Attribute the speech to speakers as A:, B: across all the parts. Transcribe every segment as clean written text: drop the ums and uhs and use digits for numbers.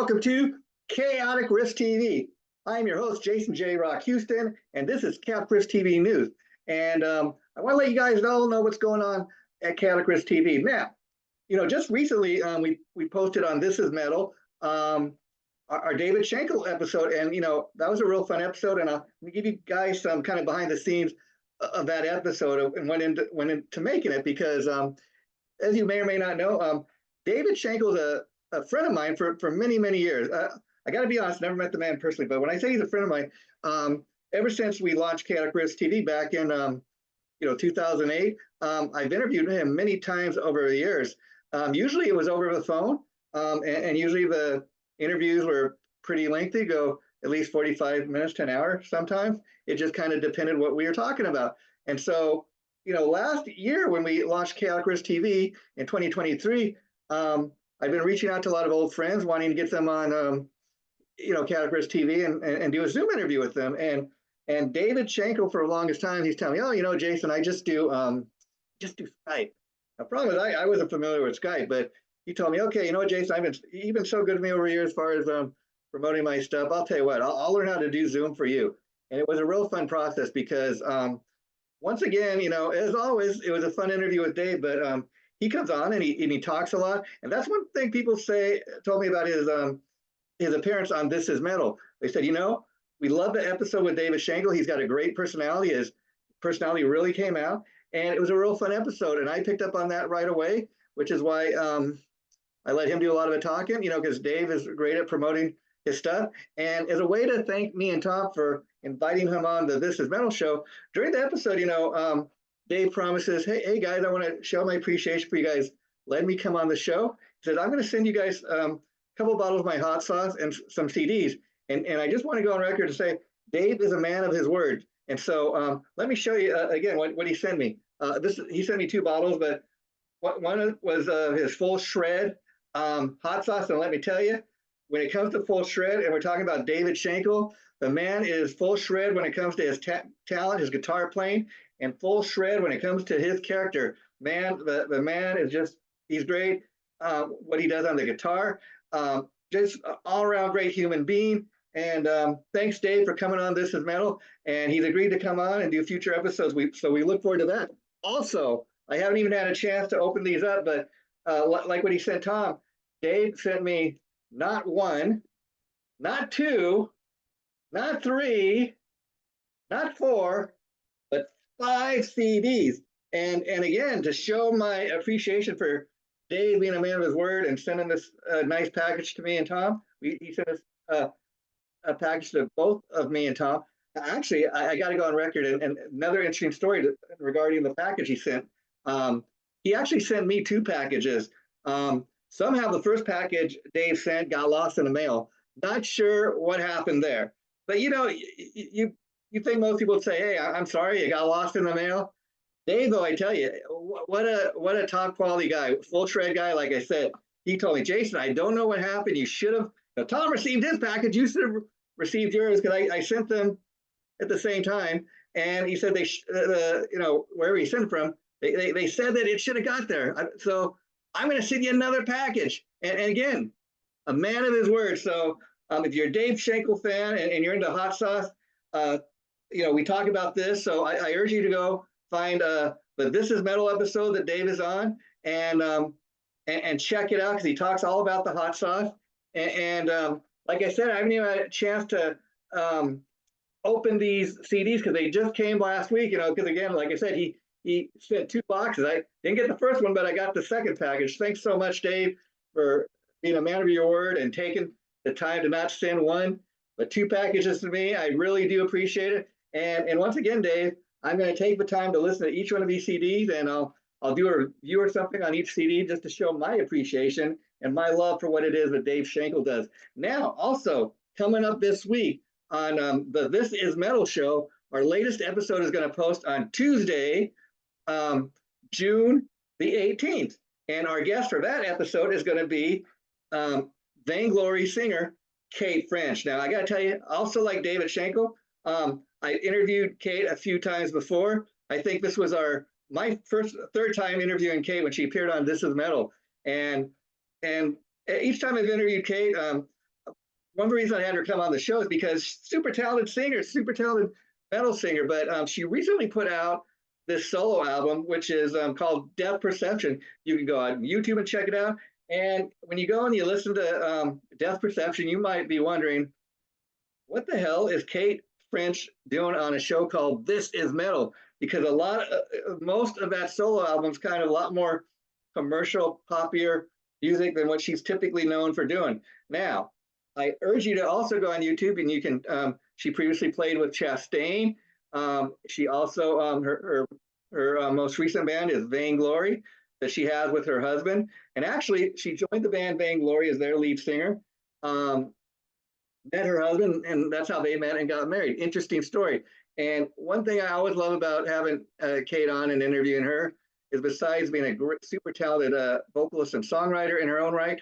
A: welcome to Chaotic Riff TV. I'm your host, Jason J. Rock Houston, and this is Chaotic Riff TV News. And I want to let you guys all know what's going on at Chaotic Riff TV. Now, just recently we posted on This Is Metal, our David Shankle episode, and that was a real fun episode. And I'll give you guys some kind of behind the scenes of that episode and went into making it because, as you may or may not know, David Shankle is a friend of mine for many, many years. I got to be honest, never met the man personally, but when I say he's a friend of mine, ever since we launched Chaotic Riffs TV back in 2008, I've interviewed him many times over the years. Usually it was over the phone, and usually the interviews were pretty lengthy, go at least 45 minutes to an hour sometimes. It just kind of depended what we were talking about. And so, last year when we launched Chaotic Riffs TV in 2023, I've been reaching out to a lot of old friends, wanting to get them on, Chaotic Riffs TV and do a Zoom interview with them. And David Shankle, for the longest time, he's telling me, "Oh, Jason, I just do Skype." The problem is I wasn't familiar with Skype, but he told me, "Okay, Jason, you've been so good to me over the years as far as promoting my stuff. I'll tell you what, I'll learn how to do Zoom for you." And it was a real fun process because once again, as always, it was a fun interview with Dave, but he comes on and he talks a lot. And that's one thing people told me about his appearance on This Is Metal. They said, we love the episode with David Shankle. He's got a great personality. His personality really came out. And it was a real fun episode. And I picked up on that right away, which is why I let him do a lot of the talking, because Dave is great at promoting his stuff. And as a way to thank me and Tom for inviting him on the This Is Metal show, during the episode, Dave promises, hey guys, I want to show my appreciation for you guys letting me come on the show. He says, I'm going to send you guys a couple of bottles of my hot sauce and some CDs. And I just want to go on record to say, Dave is a man of his word. And so let me show you again what he sent me. He sent me 2 bottles, but one was his full shred hot sauce. And let me tell you, when it comes to full shred, and we're talking about David Shankle, the man is full shred when it comes to his talent, his guitar playing, and full shred when it comes to his character. Man, the man is he's great. What he does on the guitar, just an all-around great human being. And thanks, Dave, for coming on This Is Metal. And he's agreed to come on and do future episodes. So we look forward to that. Also, I haven't even had a chance to open these up, but like what he sent Tom, Dave sent me not 1, not 2, not 3, not 4, but 5 CDs. And again, to show my appreciation for Dave being a man of his word and sending this nice package to me and Tom, he sent us a package to both of me and Tom. Actually, I got to go on record, and another interesting story regarding the package he sent. He actually sent me 2 packages. Somehow the first package Dave sent got lost in the mail. Not sure what happened there. But you think most people would say, "Hey, I'm sorry, it got lost in the mail." Dave, though, I tell you, what a top quality guy, full shred guy. Like I said, he told me, "Jason, I don't know what happened. You should have." Tom received his package. You should have received yours because I sent them at the same time. And he said wherever he sent from, they said that it should have got there. So I'm going to send you another package. And again, a man of his word. So if you're a Dave Shankle fan and you're into hot sauce, we talk about this. So I urge you to go find the This Is Metal episode that Dave is on and check it out because he talks all about the hot sauce. And like I said, I haven't even had a chance to open these CDs because they just came last week, because again, like I said, he sent 2 boxes. I didn't get the first one, but I got the second package. Thanks so much, Dave, for being a man of your word and taking the time to not send 1, but 2 packages to me. I really do appreciate it. And once again, Dave, I'm going to take the time to listen to each one of these CDs, and I'll do a review or something on each CD just to show my appreciation and my love for what it is that Dave Shankle does. Now, also coming up this week on the This Is Metal show, our latest episode is going to post on Tuesday, June the 18th. And our guest for that episode is going to be Vainglory singer Kate French. Now, I got to tell you, also like David Shankle, I interviewed Kate a few times before. I think this was my third time interviewing Kate when she appeared on This Is Metal. And each time I've interviewed Kate, one of the reasons I had her come on the show is because super talented singer, super talented metal singer, but she recently put out this solo album, which is called Depth Perception. You can go on YouTube and check it out. And when you go and you listen to Depth Perception, you might be wondering, what the hell is Kate French doing on a show called This Is Metal? Because most of that solo album is kind of a lot more commercial, poppier music than what she's typically known for doing. Now, I urge you to also go on YouTube and you can. She previously played with Chastain. She also her most recent band is Vainglory that she has with her husband, and actually she joined the band Vainglory as their lead singer. Met her husband, and that's how they met and got married. Interesting story. And one thing I always love about having Kate on and interviewing her is, besides being a great, super talented vocalist and songwriter in her own right,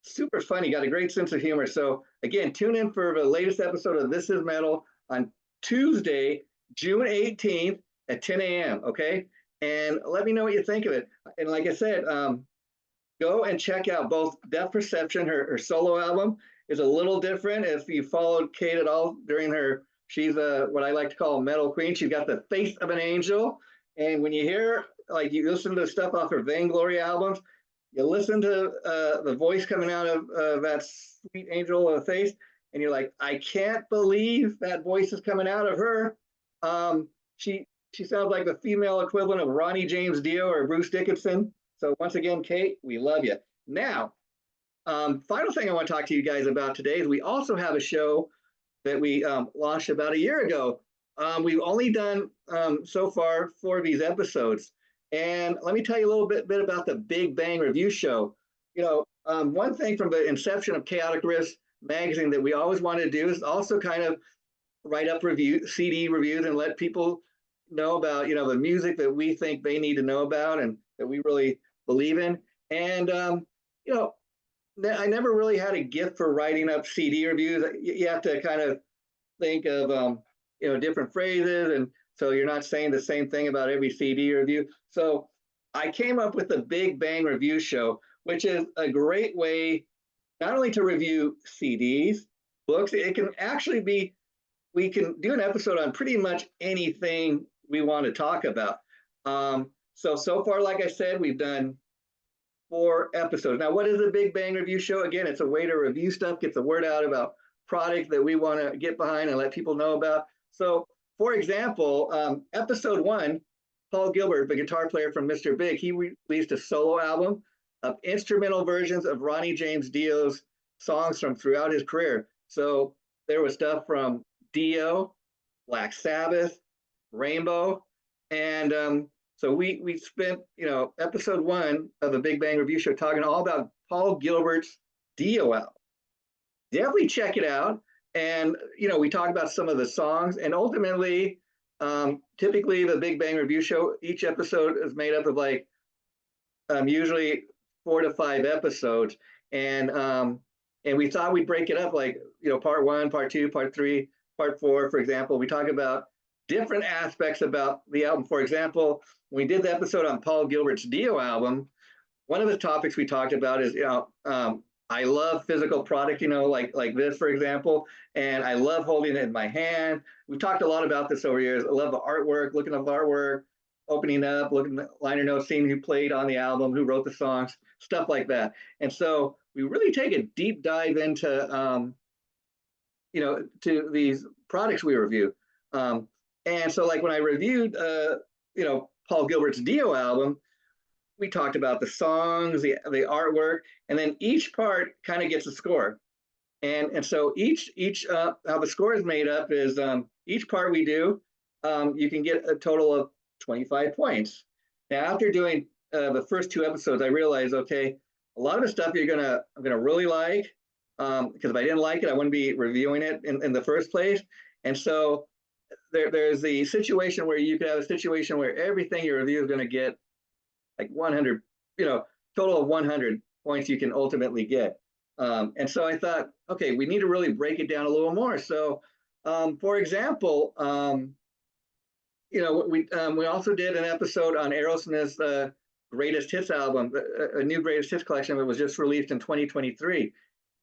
A: super funny, got a great sense of humor. So again, tune in for the latest episode of This Is Metal on Tuesday, June 18th at 10 a.m., okay? And let me know what you think of it. And like I said, go and check out both Depth Perception, her solo album, is a little different. If you followed Kate at all during she's what I like to call a metal queen. She's got the face of an angel. And when you hear, like, you listen to stuff off her Vainglory albums, you listen to the voice coming out of that sweet angel face, and you're like, I can't believe that voice is coming out of her. She sounds like the female equivalent of Ronnie James Dio or Bruce Dickinson. So once again, Kate, we love you. Now, final thing I want to talk to you guys about today is we also have a show that we launched about a year ago. We've only done so far 4 of these episodes. And let me tell you a little bit about the Big Bang Review Show. You know, one thing from the inception of Chaotic Riffs magazine that we always wanted to do is also kind of write up CD reviews and let people know about, you know, the music that we think they need to know about and that we really believe in. And, you know, I never really had a gift for writing up CD reviews. You have to kind of think of, you know, different phrases, and so you're not saying the same thing about every CD review. So I came up with the Big Bang Review Show, which is a great way not only to review CDs, books, it can actually be, we can do an episode on pretty much anything we want to talk about. So far, like I said, we've done 4 episodes. Now, what is the Big Bang Review Show? Again, it's a way to review stuff, get the word out about products that we want to get behind and let people know about. So, for example, episode 1, Paul Gilbert, the guitar player from Mr. Big, he released a solo album of instrumental versions of Ronnie James Dio's songs from throughout his career. So there was stuff from Dio, Black Sabbath, Rainbow, and so we spent, you know, episode 1 of the Big Bang Review Show talking all about Paul Gilbert's Dio album. Definitely check it out. And, you know, we talk about some of the songs, and ultimately, typically the Big Bang Review Show, each episode is made up of like usually 4 to 5 episodes. And we thought we'd break it up, like, you know, part 1, part 2, part 3, part 4, for example. We talk about different aspects about the album. For example, when we did the episode on Paul Gilbert's Dio album, one of the topics we talked about is, you know, I love physical product, you know, like this, for example, and I love holding it in my hand. We've talked a lot about this over years. I love the artwork, looking at the artwork, opening up, looking at liner notes, seeing who played on the album, who wrote the songs, stuff like that. And so we really take a deep dive into, you know, to these products we review. And so, like, when I reviewed, you know, Paul Gilbert's Dio album, we talked about the songs, the artwork, and then each part kind of gets a score. And so each how the score is made up is each part we do, you can get a total of 25 points. Now, after doing the first 2 episodes, I realized, okay, a lot of the stuff I'm gonna really like, because if I didn't like it, I wouldn't be reviewing it in the first place. And so there's the situation where you could have a situation where everything you review is going to get like 100, you know, total of 100 points you can ultimately get. And so I thought, okay, we need to really break it down a little more. So, for example, you know, we also did an episode on Aerosmith's greatest hits album, a new greatest hits collection that was just released in 2023.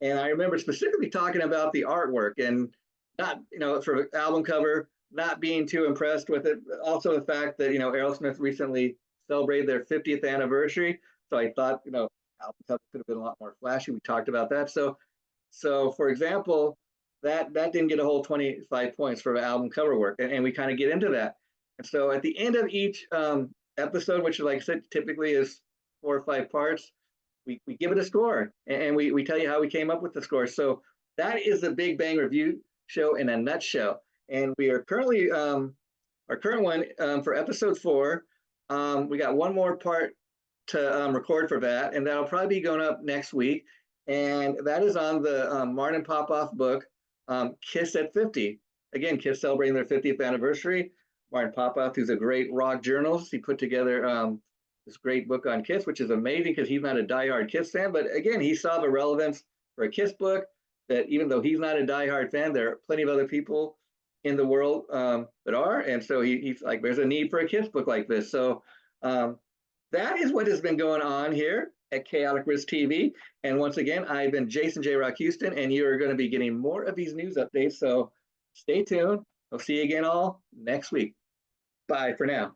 A: And I remember specifically talking about the artwork and not, for an album cover, not being too impressed with it. Also the fact that, Aerosmith recently celebrated their 50th anniversary. So I thought, album cover could have been a lot more flashy. We talked about that. So for example, that didn't get a whole 25 points for album cover work. And we kind of get into that. And so at the end of each episode, which like I said, typically is 4 or 5 parts, we give it a score, and we tell you how we came up with the score. So that is the Big Bang Review show in a nutshell. And we are currently, our current one for episode 4, we got one more part to record for that, and that'll probably be going up next week. And that is on the Martin Popoff book, Kiss at 50. Again, Kiss celebrating their 50th anniversary. Martin Popoff, who's a great rock journalist, he put together this great book on Kiss, which is amazing because he's not a diehard Kiss fan. But again, he saw the relevance for a Kiss book, that even though he's not a diehard fan, there are plenty of other people in the world that are. And so he's like, there's a need for a Kiss book like this. So that is what has been going on here at Chaotic Risk TV. And once again, I've been Jason J. Rock Houston, and you're going to be getting more of these news updates. So stay tuned. We'll see you again all next week. Bye for now.